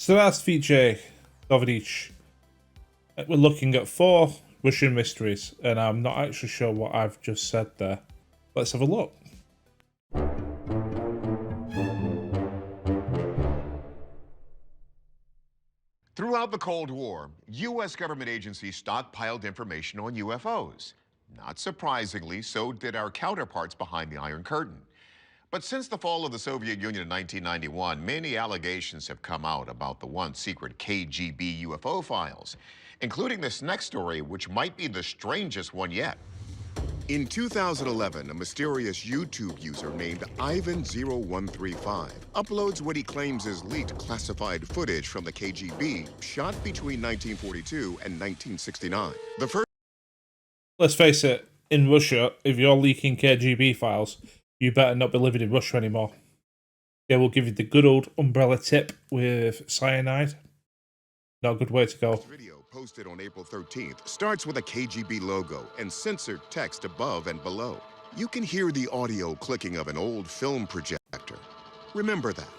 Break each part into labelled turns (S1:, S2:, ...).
S1: So that's feature of each. We're looking at 4 Russian mysteries, and I'm not actually sure what I've just said there. Let's have a look.
S2: Throughout the Cold War, U.S. government agencies stockpiled information on UFOs. Not surprisingly, so did our counterparts behind the Iron Curtain. But since the fall of the Soviet Union in 1991, many allegations have come out about the once secret KGB UFO files, including this next story, which might be the strangest one yet. In 2011, a mysterious YouTube user named Ivan0135 uploads what he claims is leaked classified footage from the KGB shot between 1942 and 1969. The first...
S1: Let's face it, in Russia, if you're leaking KGB files, you better not be living in Russia anymore. They will give you the good old umbrella tip with cyanide. Not a good way to go.
S2: Video posted on April 13th starts with a KGB logo and censored text above and below. You can hear the audio clicking of an old film projector. Remember that.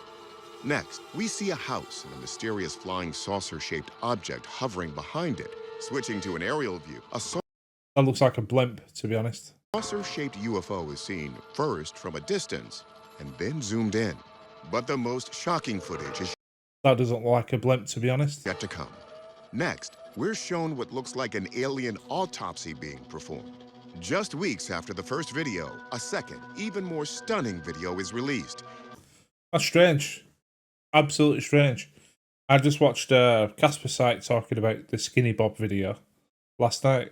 S2: Next, we see a house and a mysterious flying saucer-shaped object hovering behind it. Switching to an aerial view,
S1: That looks like a blimp, to be honest.
S2: Saucer-shaped UFO is seen first from a distance and then zoomed in. But the most shocking footage is
S1: That doesn't look like a blimp, to be honest.
S2: yet to come. Next, we're shown what looks like an alien autopsy being performed. Just weeks after the first video, a second, even more stunning video is released.
S1: That's strange. Absolutely strange. I just watched Casper Site talking about the Skinny Bob video last night.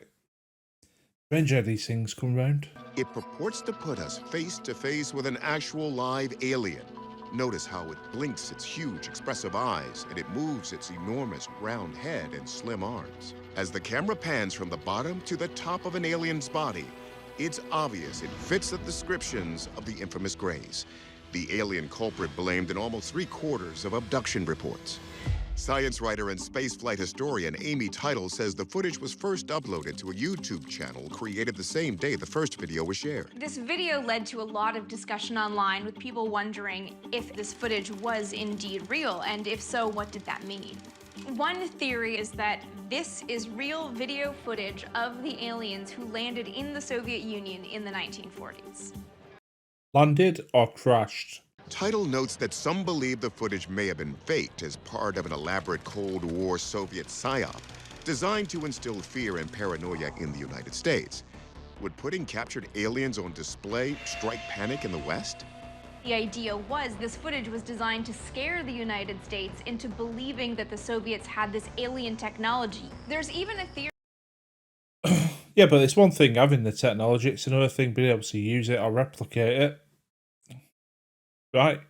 S1: Strange how these things come round.
S2: It purports to put us face to face with an actual live alien. Notice how it blinks its huge, expressive eyes, and it moves its enormous round head and slim arms. As the camera pans from the bottom to the top of an alien's body, it's obvious it fits the descriptions of the infamous Greys, the alien culprit blamed in almost 3/4 of abduction reports. Science writer and spaceflight historian Amy Title says the footage was first uploaded to a YouTube channel created the same day the first video was shared.
S3: This video led to a lot of discussion online, with people wondering if this footage was indeed real, and if so, what did that mean? One theory is that this is real video footage of the aliens who landed in the Soviet Union in the 1940s.
S1: Landed or crashed?
S2: Title notes that some believe the footage may have been faked as part of an elaborate Cold War Soviet psyop designed to instill fear and paranoia in the United States. Would putting captured aliens on display strike panic in the West?
S3: The idea was this footage was designed to scare the United States into believing that the Soviets had this alien technology. There's even a theory...
S1: Yeah, but it's one thing having the technology, it's another thing being able to use it or replicate it. Right.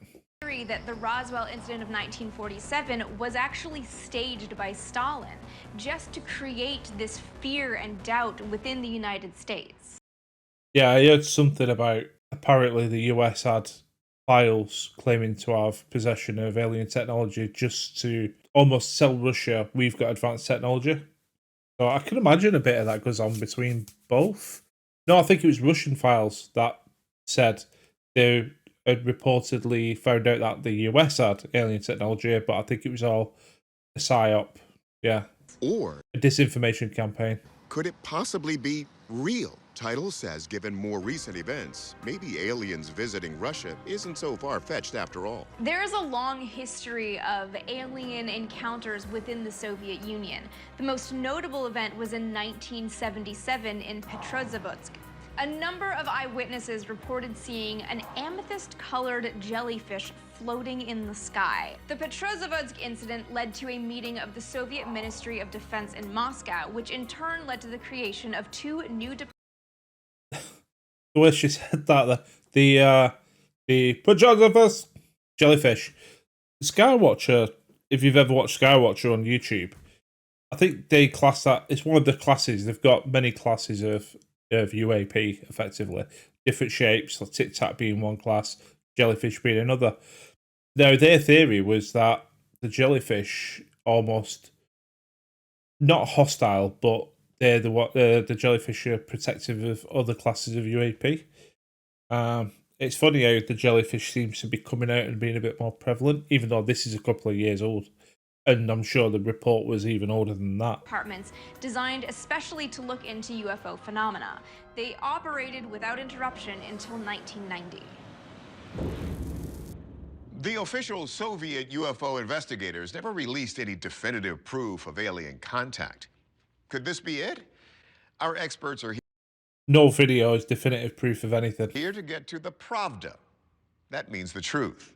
S3: that the Roswell incident of 1947 was actually staged by Stalin just to create this fear and doubt within the United States.
S1: Yeah, I heard something about apparently the US had files claiming to have possession of alien technology just to almost sell Russia, we've got advanced technology. So I can imagine a bit of that goes on between both. No, I think it was Russian files that said they had reportedly found out that the US had alien technology, but I think it was all a psyop. Yeah.
S2: Or
S1: a disinformation campaign.
S2: could it possibly be real? Title says, given more recent events, maybe aliens visiting Russia isn't so far-fetched after all.
S3: There is a long history of alien encounters within the Soviet Union. The most notable event was in 1977 in Petrozavodsk. A number of eyewitnesses reported seeing an amethyst-colored jellyfish floating in the sky. The Petrozavodsk incident led to a meeting of the Soviet Ministry of Defense in Moscow, which in turn led to the creation of 2 new
S1: The way she said that, the Petrozavodsk jellyfish. Skywatcher, if you've ever watched Skywatcher on YouTube, I think they class that, it's one of the classes, they've got many classes of UAP, effectively. Different shapes, like Tic Tac being one class, jellyfish being another. Now, their theory was that the jellyfish almost, not hostile, but they're the jellyfish are protective of other classes of UAP. It's funny how the jellyfish seems to be coming out and being a bit more prevalent, even though this is a couple of years old. And I'm sure the report was even older than that.
S3: Departments designed especially to look into UFO phenomena. They operated without interruption until 1990.
S2: The official Soviet UFO investigators never released any definitive proof of alien contact. Could this be it? Our experts are
S1: No video is definitive proof of anything.
S2: here to get to the pravda. That means the truth.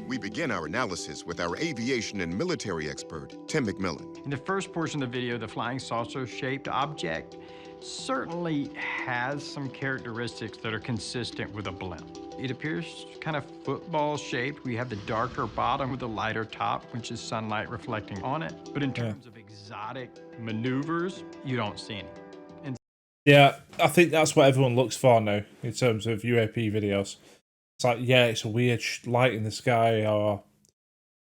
S2: We begin our analysis with our aviation and military expert, Tim McMillan.
S4: In the first portion of the video, the flying saucer-shaped object certainly has some characteristics that are consistent with a blimp. It appears kind of football-shaped. We have the darker bottom with the lighter top, which is sunlight reflecting on it. But in terms of exotic maneuvers, you don't see any.
S1: Yeah, I think that's what everyone looks for now in terms of UAP videos. It's like, yeah, it's a weird light in the sky, or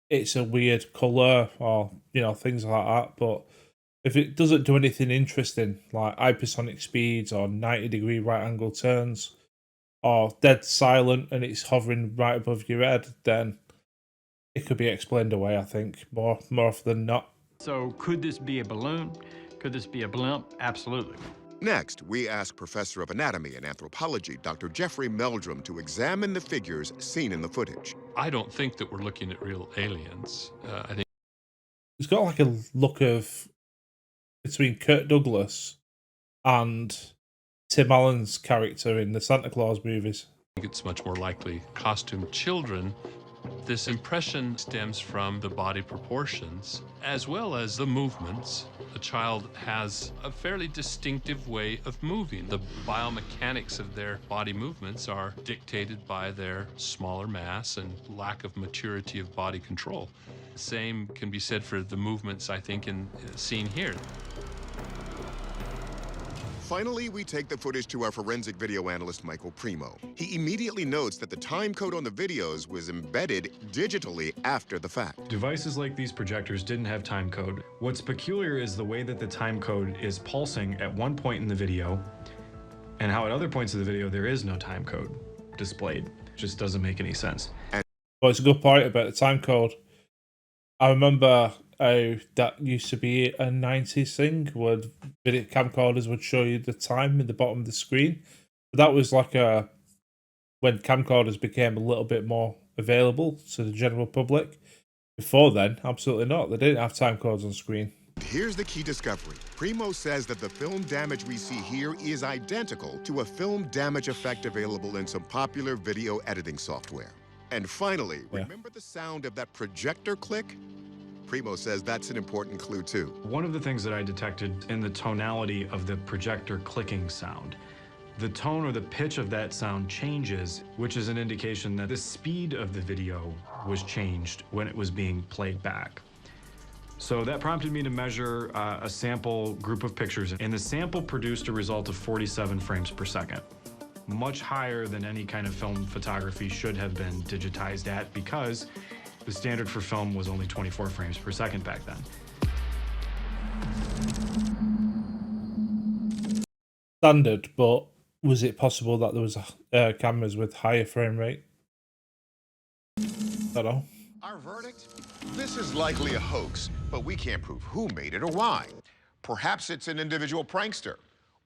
S1: it's a weird colour, or, you know, things like that. But if it doesn't do anything interesting, like hypersonic speeds or 90-degree right angle turns, or dead silent and it's hovering right above your head, then it could be explained away, I think, more often than not.
S4: So could this be a balloon? Could this be a blimp? Absolutely.
S2: Next, we ask Professor of Anatomy and Anthropology, Dr. Jeffrey Meldrum, to examine the figures seen in the footage.
S5: I don't think that we're looking at real aliens. I think
S1: It's got like a look of between Kirk Douglas and Tim Allen's character in the Santa Claus movies.
S5: it's much more likely costumed children. This impression stems from the body proportions as well as the movements. The child has a fairly distinctive way of moving. The biomechanics of their body movements are dictated by their smaller mass and lack of maturity of body control. Same can be said for the movements, I think, seen here.
S2: Finally, we take the footage to our forensic video analyst, Michael Primo. He immediately notes that the time code on the videos was embedded digitally after the fact.
S6: Devices like these projectors didn't have time code. What's peculiar is the way that the time code is pulsing at one point in the video, and how at other points of the video there is no time code displayed. It just doesn't make any sense.
S1: Well, it's a good point about the time code. I remember that used to be a 90s thing where video camcorders would show you the time in the bottom of the screen. But that was like when camcorders became a little bit more available to the general public. Before then, absolutely not. They didn't have time codes on screen.
S2: Here's the key discovery. Primo says that the film damage we see here is identical to a film damage effect available in some popular video editing software. And finally, remember the sound of that projector click? Primo says that's an important clue too.
S6: One of the things that I detected in the tonality of the projector clicking sound, the tone or the pitch of that sound changes, which is an indication that the speed of the video was changed when it was being played back. So that prompted me to measure a sample group of pictures, and the sample produced a result of 47 frames per second. Much higher than any kind of film photography should have been digitized at, because the standard for film was only 24 frames per second back then.
S1: Standard, but was it possible that there was cameras with higher frame rate? I don't know.
S2: Our verdict? This is likely a hoax, but we can't prove who made it or why. Perhaps it's an individual prankster,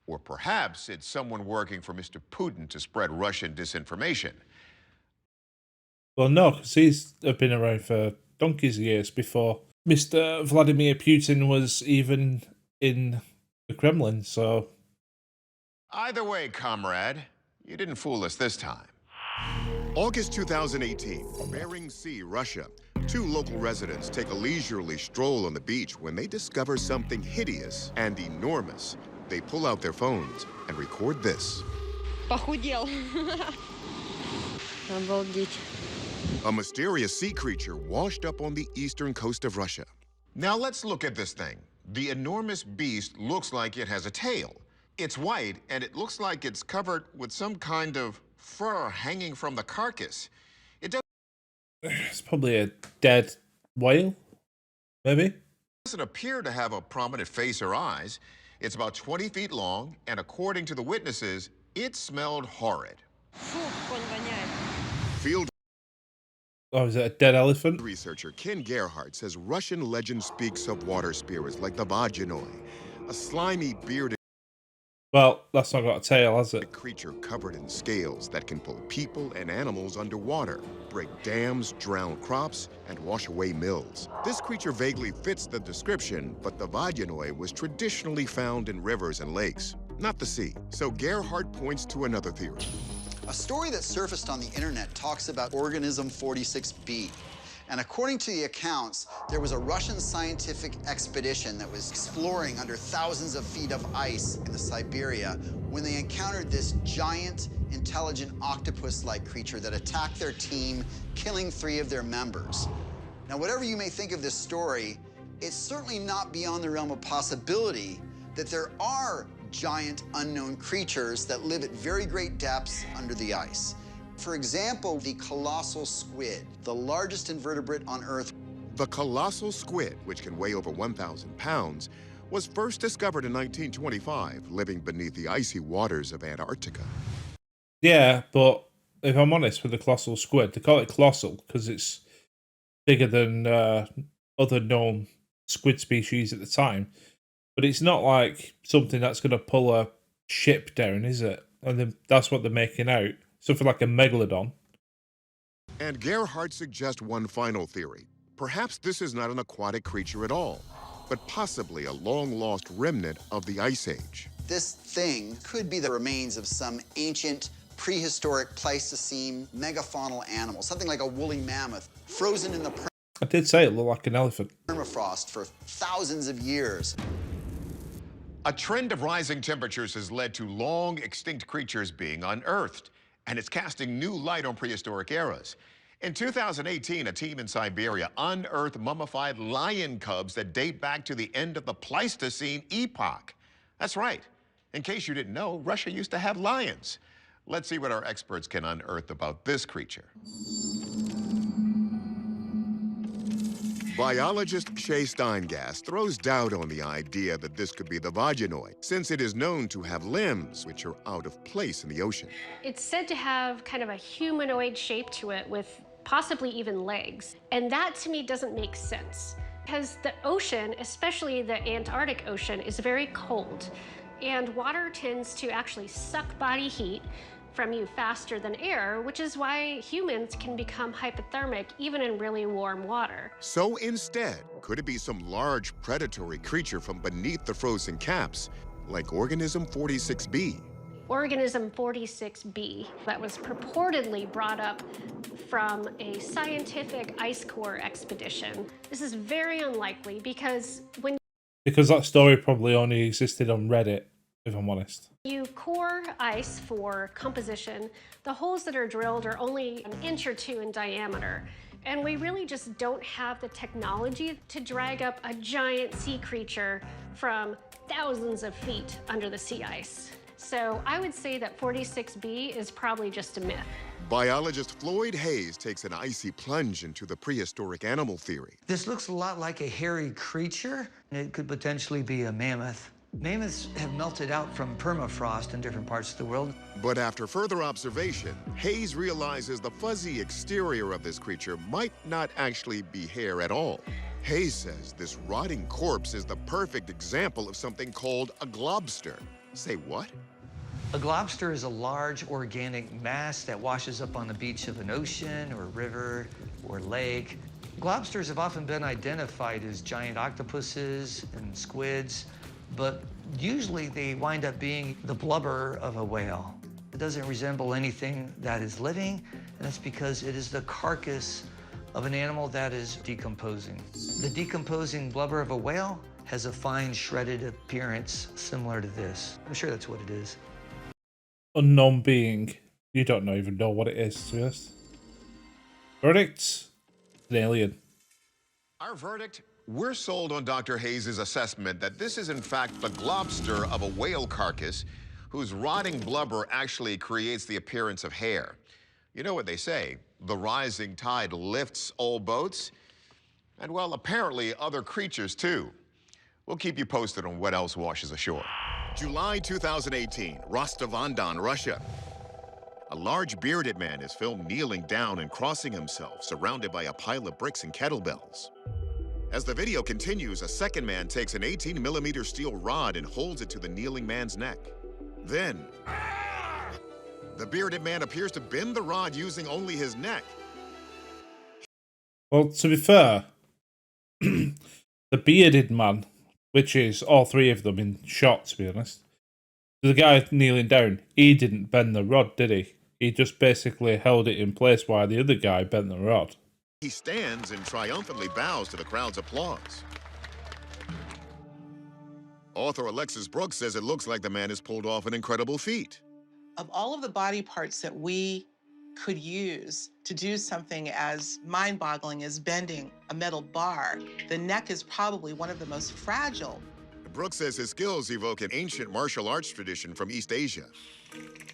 S2: or perhaps it's someone working for Mr. Putin to spread Russian disinformation.
S1: Well, no, because he's been around for donkey's years before Mr. Vladimir Putin was even in the Kremlin, so...
S2: Either way, comrade, you didn't fool us this time. August 2018, Bering Sea, Russia. Two local residents take a leisurely stroll on the beach when they discover something hideous and enormous. They pull out their phones and record this.
S7: Похудел. Обалдеть.
S2: A mysterious sea creature washed up on the eastern coast of Russia. Now let's look at this thing. The enormous beast looks like it has a tail. It's white, and it looks like it's covered with some kind of fur hanging from the carcass.
S1: It's probably a dead whale, maybe?
S2: Doesn't appear to have a prominent face or eyes. It's about 20 feet long, and according to the witnesses, it smelled horrid.
S7: Фу, он воняет.
S2: Field
S1: Oh, is it a dead elephant?
S2: Researcher Ken Gerhardt says Russian legend speaks of water spirits like the Vaginoi, a slimy bearded
S1: Well, that's not got a tail, has it?
S2: creature covered in scales that can pull people and animals underwater, break dams, drown crops, and wash away mills. This creature vaguely fits the description, but the Vaginoi was traditionally found in rivers and lakes, not the sea. So Gerhardt points to another theory.
S7: A story that surfaced on the internet talks about organism 46b. And according to the accounts, there was a Russian scientific expedition that was exploring under thousands of feet of ice in the Siberia when they encountered this giant, intelligent octopus-like creature that attacked their team, killing 3 of their members. Now, whatever you may think of this story, it's certainly not beyond the realm of possibility that there are giant unknown creatures that live at very great depths under the ice. For example, the colossal squid, the largest invertebrate on Earth.
S2: The colossal squid, which can weigh over 1,000 pounds, was first discovered in 1925, living beneath the icy waters of Antarctica.
S1: Yeah, but if I'm honest with the colossal squid, they call it colossal because it's bigger than other known squid species at the time. But it's not like something that's going to pull a ship down, is it? And then that's what they're making out. Something like a megalodon.
S2: And Gerhardt suggests one final theory. Perhaps this is not an aquatic creature at all, but possibly a long-lost remnant of the Ice Age.
S7: This thing could be the remains of some ancient, prehistoric Pleistocene megafaunal animal, something like a woolly mammoth, frozen in the
S1: I did say it looked like an elephant.
S7: permafrost for thousands of years.
S2: A trend of rising temperatures has led to long extinct creatures being unearthed, and it's casting new light on prehistoric eras. In 2018, a team in Siberia unearthed mummified lion cubs that date back to the end of the Pleistocene epoch. That's right. In case you didn't know, Russia used to have lions. Let's see what our experts can unearth about this creature. Biologist Shay Steingast throws doubt on the idea that this could be the Vaginoi, since it is known to have limbs which are out of place in the ocean.
S8: It's said to have kind of a humanoid shape to it with possibly even legs. And that to me doesn't make sense because the ocean, especially the Antarctic Ocean, is very cold. And water tends to actually suck body heat from you faster than air, which is why humans can become hypothermic even in really warm water.
S2: So instead, could it be some large predatory creature from beneath the frozen caps, like organism 46b?
S8: Organism 46b that was purportedly brought up from a scientific ice core expedition. This is very unlikely because
S1: that story probably only existed on Reddit, if I'm honest.
S8: you core ice for composition, the holes that are drilled are only an inch or 2 in diameter. And we really just don't have the technology to drag up a giant sea creature from thousands of feet under the sea ice. So I would say that 46b is probably just a myth.
S2: Biologist Floyd Hayes takes an icy plunge into the prehistoric animal theory.
S9: This looks a lot like a hairy creature. It could potentially be a mammoth. Mammoths have melted out from permafrost in different parts of the world.
S2: But after further observation, Hayes realizes the fuzzy exterior of this creature might not actually be hair at all. Hayes says this rotting corpse is the perfect example of something called a globster. Say what?
S9: A globster is a large organic mass that washes up on the beach of an ocean or river or lake. Globsters have often been identified as giant octopuses and squids, but usually they wind up being the blubber of a whale. It doesn't resemble anything that is living, and that's because it is the carcass of an animal that is decomposing. The decomposing blubber of a whale has a fine shredded appearance similar to this. I'm sure that's what it is.
S1: Unknown being. You don't even know what it is, to be honest. Verdict? An alien.
S2: Our verdict? We're sold on Dr. Hayes' assessment that this is in fact the globster of a whale carcass whose rotting blubber actually creates the appearance of hair. You know what they say, the rising tide lifts all boats. And well, apparently other creatures too. We'll keep you posted on what else washes ashore. July 2018, Rostov-on-Don, Russia. A large bearded man is filmed kneeling down and crossing himself, surrounded by a pile of bricks and kettlebells. As the video continues, a second man takes an 18mm steel rod and holds it to the kneeling man's neck. Then, the bearded man appears to bend the rod using only his neck.
S1: Well, to be fair, the bearded man, which is all three of them in shot, to be honest, the guy kneeling down, he didn't bend the rod, did he? He just basically held it in place while the other guy bent the rod.
S2: He stands and triumphantly bows to the crowd's applause. Author Alexis Brooks says it looks like the man has pulled off an incredible feat.
S10: Of all of the body parts that we could use to do something as mind-boggling as bending a metal bar, the neck is probably one of the most fragile.
S2: Brooks says his skills evoke an ancient martial arts tradition from East Asia.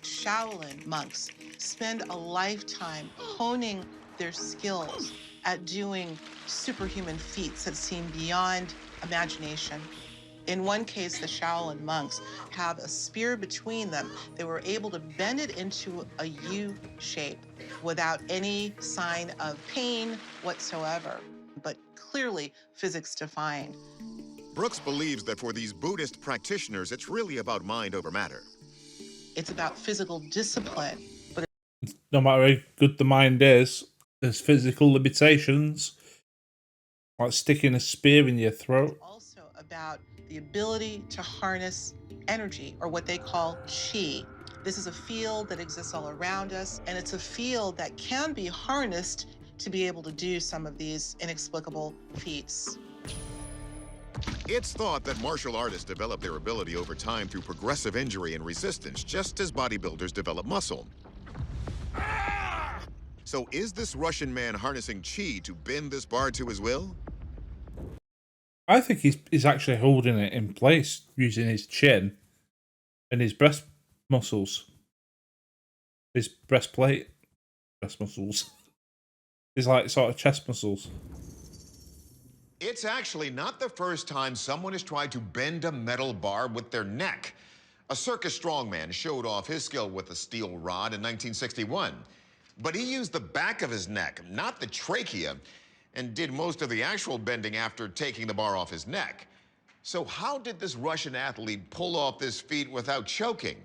S10: Shaolin monks spend a lifetime honing their skills at doing superhuman feats that seem beyond imagination. In one case, the Shaolin monks have a spear between them. They were able to bend it into a U shape without any sign of pain whatsoever, but clearly physics defying.
S2: Brooks believes that for these Buddhist practitioners, it's really about mind over matter.
S10: It's about physical discipline. But
S1: no matter how good the mind is, there's physical limitations, like sticking a spear in your throat.
S10: It's also about the ability to harness energy, or what they call chi. This is a field that exists all around us, and it's a field that can be harnessed to be able to do some of these inexplicable feats.
S2: It's thought that martial artists develop their ability over time through progressive injury and resistance, just as bodybuilders develop muscle. So is this Russian man harnessing chi to bend this bar to his will?
S1: I think he's actually holding it in place using his chin and his breast muscles. His breastplate. Breast muscles. His like sort of chest muscles.
S2: It's actually not the first time someone has tried to bend a metal bar with their neck. A circus strongman showed off his skill with a steel rod in 1961. But he used the back of his neck, not the trachea, and did most of the actual bending after taking the bar off his neck. So how did this Russian athlete pull off this feat without choking?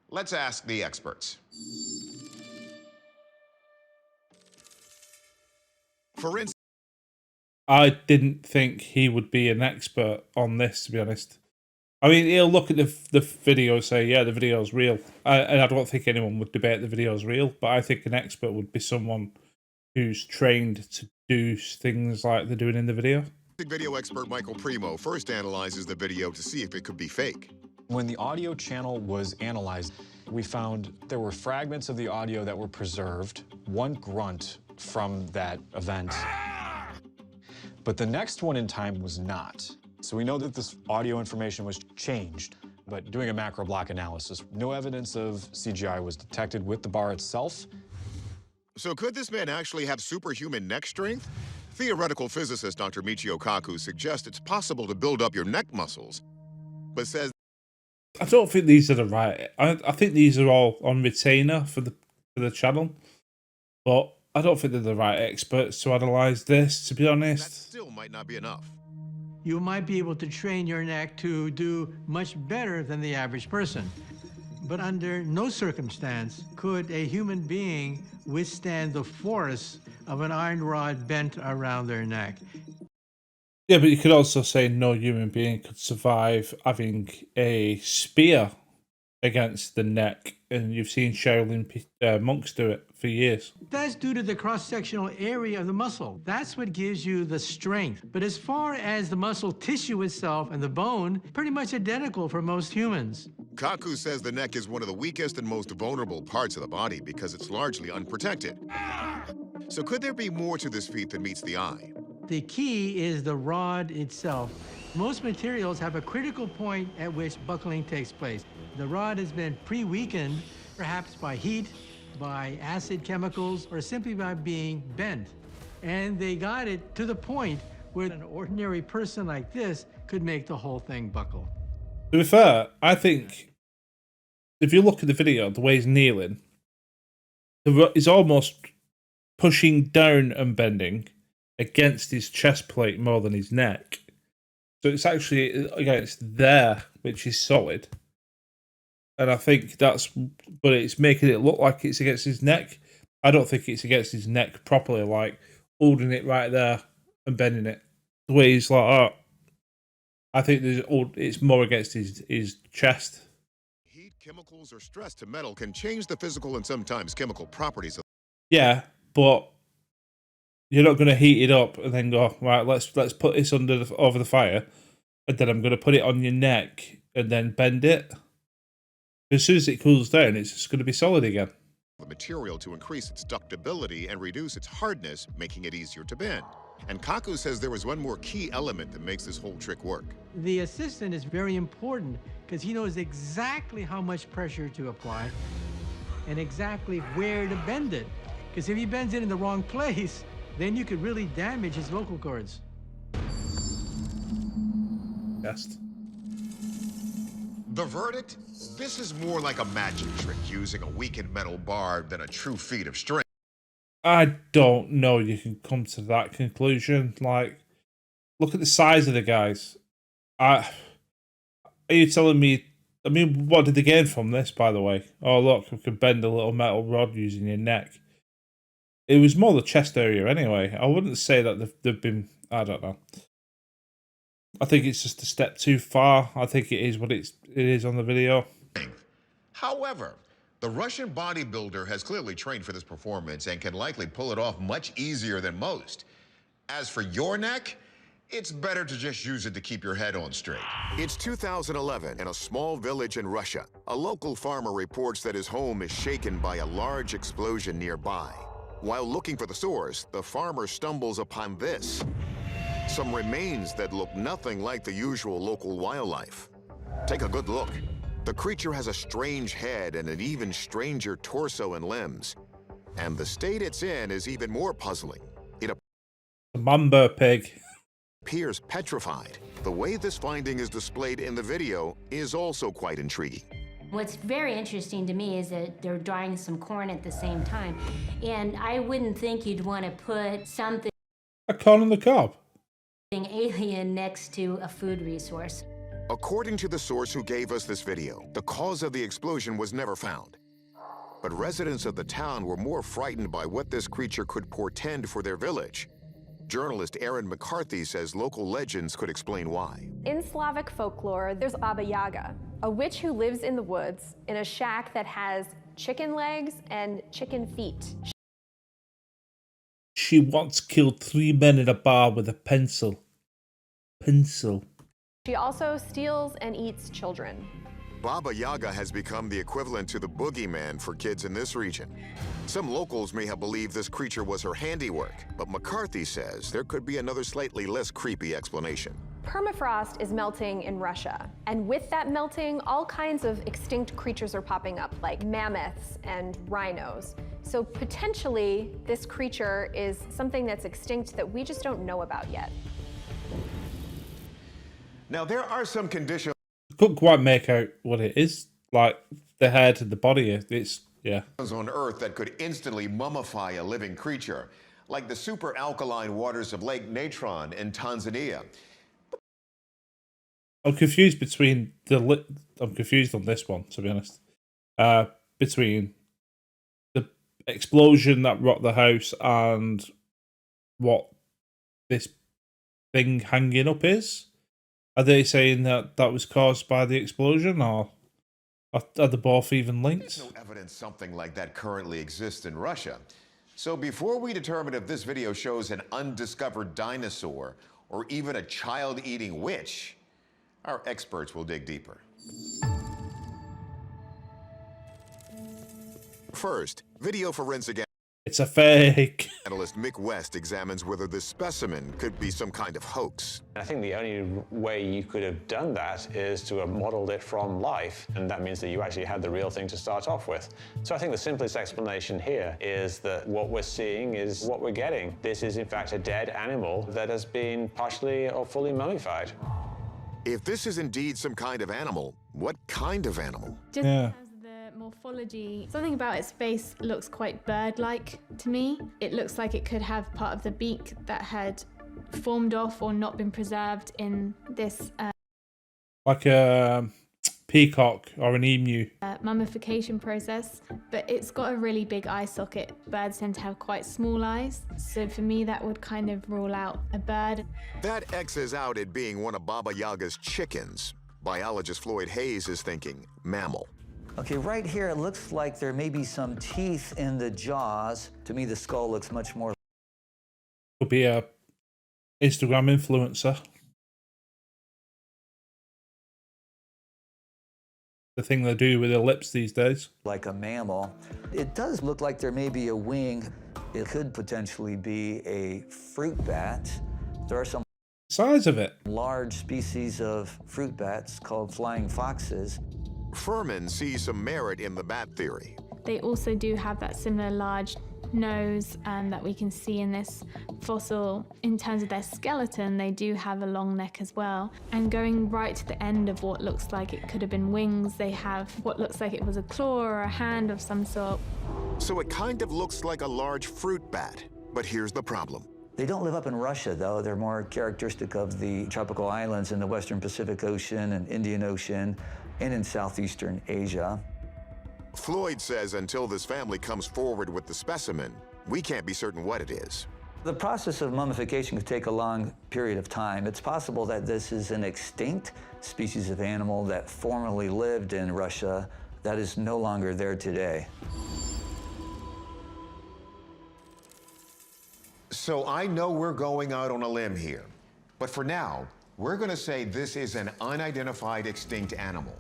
S2: Let's ask the experts. For instance,
S1: I didn't think he would be an expert on this, to be honest. I mean, he'll look at the video and say, yeah, the video's real. And I don't think anyone would debate the video's real, but I think an expert would be someone who's trained to do things like they're doing in the video.
S2: Video expert Michael Primo first analyzes the video to see if it could be fake.
S6: When the audio channel was analyzed, we found there were fragments of the audio that were preserved, one grunt from that event, but the next one in time was not. So we know that this audio information was changed, but doing a macro block analysis, no evidence of CGI was detected with the bar itself.
S2: So could this man actually have superhuman neck strength? Theoretical physicist Dr. Michio Kaku suggests it's possible to build up your neck muscles, but says
S1: I don't think these are the right. I think these are all on retainer for the channel, but I don't think they're the right experts to analyze this, to be
S2: that
S1: honest.
S2: still might not be enough.
S11: You might be able to train your neck to do much better than the average person. But under no circumstance could a human being withstand the force of an iron rod bent around their neck.
S1: Yeah, but you could also say no human being could survive having a spear against the neck, and you've seen Shaolin monks do it for years.
S11: That's due to the cross-sectional area of the muscle. That's what gives you the strength. But as far as the muscle tissue itself and the bone, pretty much identical for most humans.
S2: Kaku says the neck is one of the weakest and most vulnerable parts of the body because it's largely unprotected. So could there be more to this feat than meets the eye?
S11: The key is the rod itself. Most materials have a critical point at which buckling takes place. The rod has been pre-weakened, perhaps by heat, by acid chemicals, or simply by being bent. And they got it to the point where an ordinary person like this could make the whole thing buckle.
S1: To be fair, I think if you look at the video, the way he's kneeling, He's almost pushing down and bending against his chest plate more than his neck. So it's actually against there, which is solid. And I think but it's making it look like it's against his neck. I don't think it's against his neck properly, like holding it right there and bending it. The way he's like, oh, I think it's more against his chest.
S2: Heat, chemicals, or stress to metal can change the physical and sometimes chemical properties of.
S1: Yeah, but you're not going to heat it up and then go, right, let's put this over the fire, and then I'm going to put it on your neck and then bend it. As soon as it cools down, it's just going to be solid again.
S2: The material to increase its ductability and reduce its hardness, making it easier to bend. And Kaku says there was one more key element that makes this whole trick work.
S11: The assistant is very important because he knows exactly how much pressure to apply and exactly where to bend it. Because if he bends it in the wrong place, then you could really damage his vocal cords.
S1: Yes.
S2: The verdict? This is more like a magic trick using a weakened metal bar than a true feat of strength.
S1: I don't know you can come to that conclusion. Like, look at the size of the guys. Are you telling me... I mean, what did they gain from this, by the way? Oh, look, we can bend a little metal rod using your neck. It was more the chest area anyway. I wouldn't say that they've been... I don't know. I think it's just a step too far. I think it is what it is on the video.
S2: However, the Russian bodybuilder has clearly trained for this performance and can likely pull it off much easier than most. As for your neck, it's better to just use it to keep your head on straight. It's 2011 in a small village in Russia. A local farmer reports that his home is shaken by a large explosion nearby. While looking for the source, the farmer stumbles upon this. Some remains that look nothing like the usual local wildlife. Take a good look. The creature has a strange head and an even stranger torso and limbs. And the state it's in is even more puzzling. It
S1: a mamba pig
S2: appears petrified. The way this finding is displayed in the video is also quite intriguing.
S12: What's very interesting to me is that they're drying some corn at the same time. And I wouldn't think you'd want to put something...
S1: A corn on the cob?
S12: ...alien next to a food resource.
S2: According to the source who gave us this video, the cause of the explosion was never found. But residents of the town were more frightened by what this creature could portend for their village. Journalist Aaron McCarthy says local legends could explain why.
S13: In Slavic folklore, there's Baba Yaga, a witch who lives in the woods in a shack that has chicken legs and chicken feet.
S1: She once killed 3 men in a bar with a pencil.
S13: She also steals and eats children.
S2: Baba Yaga has become the equivalent to the boogeyman for kids in this region. Some locals may have believed this creature was her handiwork, but McCarthy says there could be another slightly less creepy explanation.
S13: Permafrost is melting in Russia, and with that melting, all kinds of extinct creatures are popping up, like mammoths and rhinos. So potentially, this creature is something that's extinct that we just don't know about yet.
S2: Now, there are some conditions.
S1: Couldn't quite make out what it is. Like the head and the body. It's, yeah.
S2: On Earth that could instantly mummify a living creature, like the super alkaline waters of Lake Natron in Tanzania.
S1: I'm confused between I'm confused on this one, to be honest. Between the explosion that rocked the house and what this thing hanging up is. Are they saying that that was caused by the explosion, or are they both even linked?
S2: There's no evidence something like that currently exists in Russia. So before we determine if this video shows an undiscovered dinosaur or even a child-eating witch, our experts will dig deeper. First, video forensic
S1: It's a fake.
S2: analyst Mick West examines whether this specimen could be some kind of hoax.
S14: I think the only way you could have done that is to have modeled it from life, and that means that you actually had the real thing to start off with. So I think the simplest explanation here is that what we're seeing is what we're getting. This is in fact a dead animal that has been partially or fully mummified.
S2: If this is indeed some kind of animal, what kind of animal?
S1: Yeah.
S15: morphology. Something about its face looks quite bird-like to me. It looks like it could have part of the beak that had formed off or not been preserved in this
S1: like a peacock or an emu.
S15: mummification process, but it's got a really big eye socket. Birds tend to have quite small eyes, so for me that would kind of rule out a bird.
S2: That X's out it being one of Baba Yaga's chickens. Biologist Floyd Hayes is thinking mammal.
S9: Okay, right here it looks like there may be some teeth in the jaws. To me, the skull looks much more.
S1: Could be a Instagram influencer. The thing they do with their lips these days.
S9: Like a mammal. It does look like there may be a wing. It could potentially be a fruit bat. There are some
S1: size of it.
S9: Large species of fruit bats called flying foxes.
S2: Furman sees some merit in the bat theory.
S15: They also do have that similar large nose that we can see in this fossil. In terms of their skeleton, they do have a long neck as well. And going right to the end of what looks like it could have been wings, they have what looks like it was a claw or a hand of some sort.
S2: So it kind of looks like a large fruit bat. But here's the problem.
S9: They don't live up in Russia, though. They're more characteristic of the tropical islands in the Western Pacific Ocean and Indian Ocean and in Southeastern Asia.
S2: Floyd says until this family comes forward with the specimen, we can't be certain what it is.
S9: The process of mummification could take a long period of time. It's possible that this is an extinct species of animal that formerly lived in Russia that is no longer there today.
S2: So I know we're going out on a limb here, but for now, we're going to say this is an unidentified extinct animal.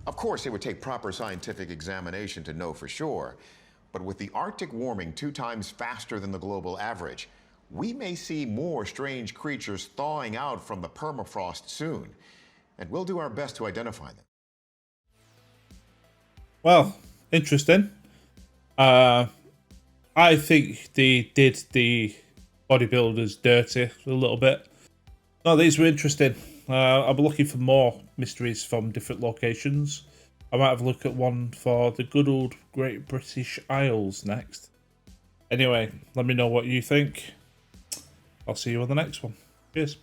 S2: Of course, it would take proper scientific examination to know for sure, but with the Arctic warming 2 times faster than the global average, we may see more strange creatures thawing out from the permafrost soon, and we'll do our best to identify them.
S1: Well, interesting. I think they did the bodybuilders dirty a little bit. No, these were interesting. I'll be looking for more mysteries from different locations. I might have a look at one for the good old Great British Isles next. Anyway, let me know what you think. I'll see you on the next one. Cheers.